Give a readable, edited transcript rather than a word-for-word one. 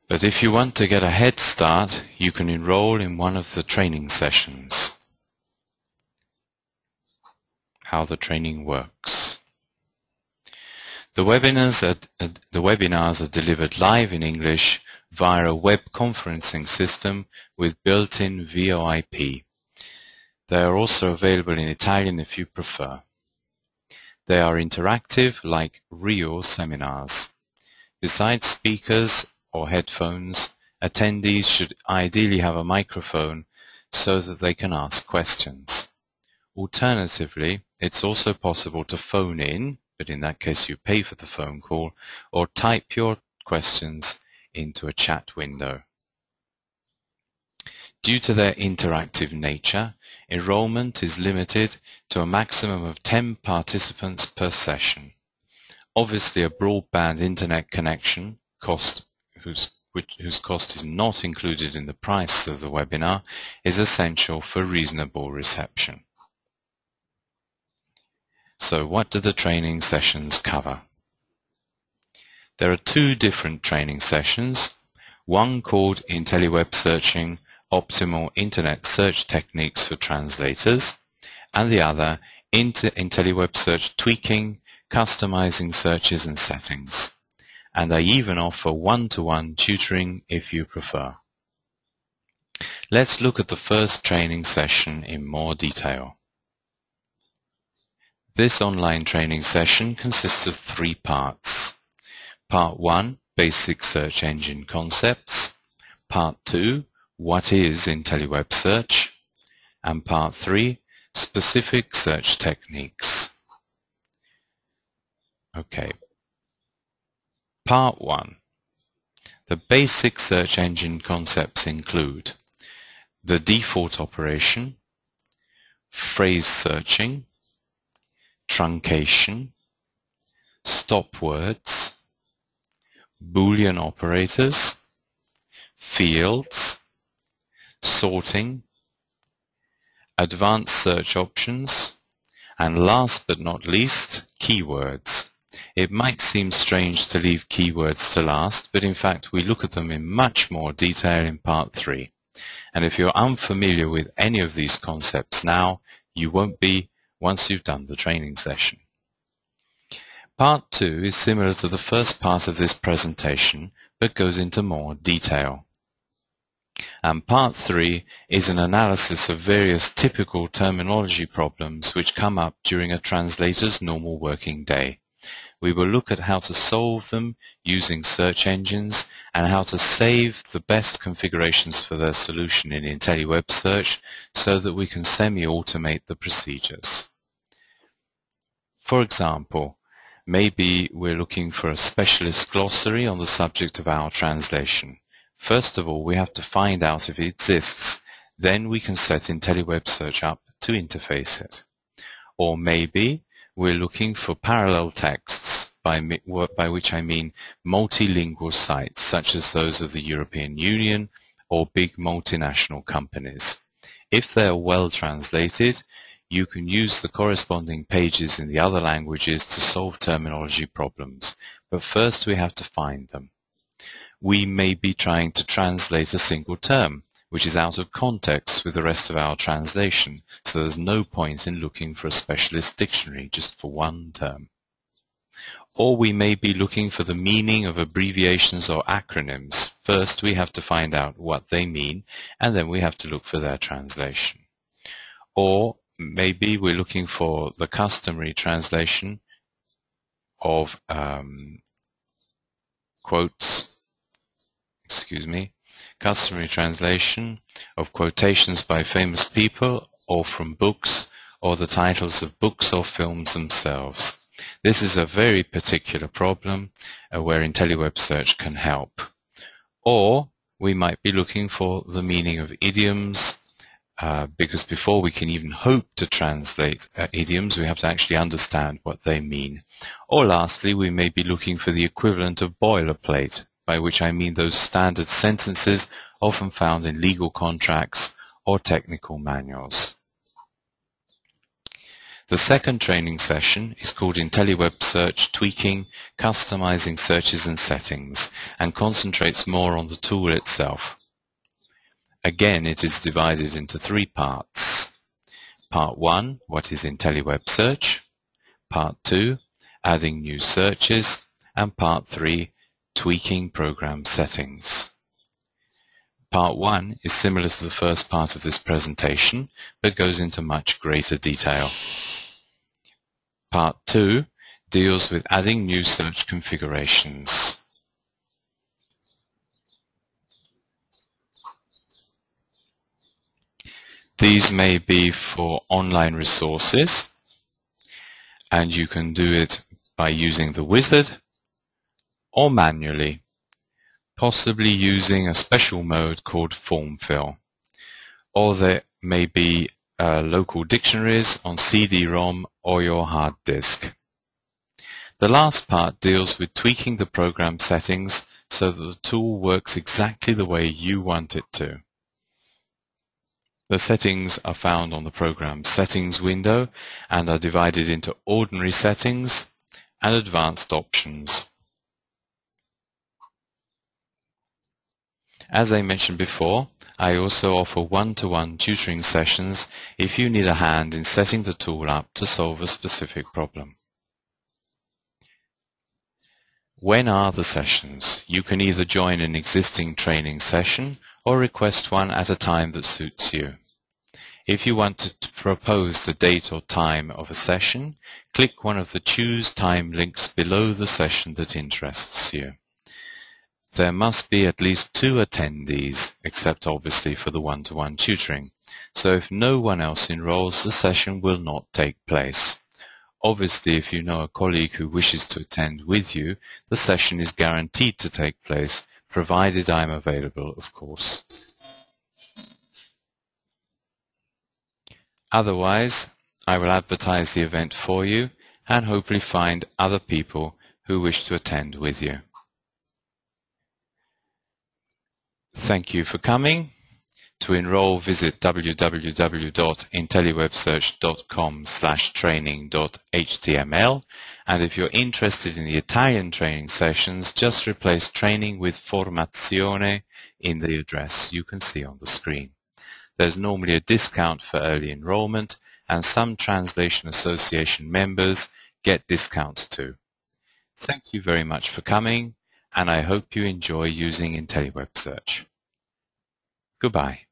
But if you want to get a head start, you can enroll in one of the training sessions. How the training works. The webinars are delivered live in English via a web conferencing system with built-in VoIP. They are also available in Italian if you prefer. They are interactive, like real seminars. Besides speakers or headphones, attendees should ideally have a microphone so that they can ask questions. Alternatively, it's also possible to phone in, but in that case you pay for the phone call, or type your questions into a chat window. Due to their interactive nature, enrollment is limited to a maximum of 10 participants per session. Obviously, a broadband internet connection, whose cost is not included in the price of the webinar, is essential for reasonable reception. So what do the training sessions cover? There are two different training sessions, one called IntelliWebSearching Optimal Internet Search Techniques for Translators, and the other IntelliWebSearch Tweaking, Customizing Searches and Settings. And I even offer one-to-one tutoring if you prefer. Let's look at the first training session in more detail. This online training session consists of 3 parts. Part 1, Basic Search Engine Concepts. Part 2, What is IntelliWebSearch? And Part 3, Specific Search Techniques. Okay. Part 1. The basic search engine concepts include the default operation, phrase searching, truncation, stop words, Boolean operators, fields, sorting, advanced search options, and last but not least, keywords. It might seem strange to leave keywords to last, but in fact we look at them in much more detail in Part 3. And if you're unfamiliar with any of these concepts now, you won't be once you've done the training session. Part 2 is similar to the first part of this presentation, but goes into more detail. And Part 3 is an analysis of various typical terminology problems which come up during a translator's normal working day. We will look at how to solve them using search engines and how to save the best configurations for their solution in IntelliWebSearch so that we can semi-automate the procedures. For example, maybe we're looking for a specialist glossary on the subject of our translation. First of all, we have to find out if it exists. Then we can set IntelliWebSearch up to interface it. Or maybe we're looking for parallel texts, by which I mean multilingual sites, such as those of the European Union or big multinational companies. If they are well translated, you can use the corresponding pages in the other languages to solve terminology problems, but first we have to find them. We may be trying to translate a single term, which is out of context with the rest of our translation, so there's no point in looking for a specialist dictionary just for one term. Or we may be looking for the meaning of abbreviations or acronyms. First we have to find out what they mean, and then we have to look for their translation. Or maybe we're looking for the customary translation of customary translation of quotations by famous people or from books or the titles of books or films themselves. This is a very particular problem where IntelliWebSearch can help. Or we might be looking for the meaning of idioms, because before we can even hope to translate idioms, we have to actually understand what they mean. Or lastly, we may be looking for the equivalent of boilerplate, by which I mean those standard sentences often found in legal contracts or technical manuals. The second training session is called IntelliWebSearch Tweaking, Customizing Searches and Settings, and concentrates more on the tool itself. Again, it is divided into 3 parts. Part 1, what is IntelliWebSearch? Part 2, adding new searches, and Part 3, tweaking program settings. Part 1 is similar to the first part of this presentation, but goes into much greater detail. Part 2 deals with adding new search configurations. These may be for online resources, and you can do it by using the wizard or manually, possibly using a special mode called form fill. Or there may be local dictionaries on CD-ROM or your hard disk. The last part deals with tweaking the program settings so that the tool works exactly the way you want it to. The settings are found on the program settings window and are divided into ordinary settings and advanced options. As I mentioned before, I also offer one-to-one tutoring sessions if you need a hand in setting the tool up to solve a specific problem. When are the sessions? You can either join an existing training session or request one at a time that suits you. If you want to propose the date or time of a session, click one of the Choose Time links below the session that interests you. There must be at least 2 attendees, except obviously for the one-to-one tutoring. So if no one else enrolls, the session will not take place. Obviously, if you know a colleague who wishes to attend with you, the session is guaranteed to take place, provided I'm available, of course. Otherwise, I will advertise the event for you and hopefully find other people who wish to attend with you. Thank you for coming. To enroll, visit www.intellywebsearch.com/training.html, and if you're interested in the Italian training sessions, just replace training with formazione in the address you can see on the screen. There's normally a discount for early enrollment, and some Translation Association members get discounts too. Thank you very much for coming, and I hope you enjoy using IntelliWebSearch. Goodbye.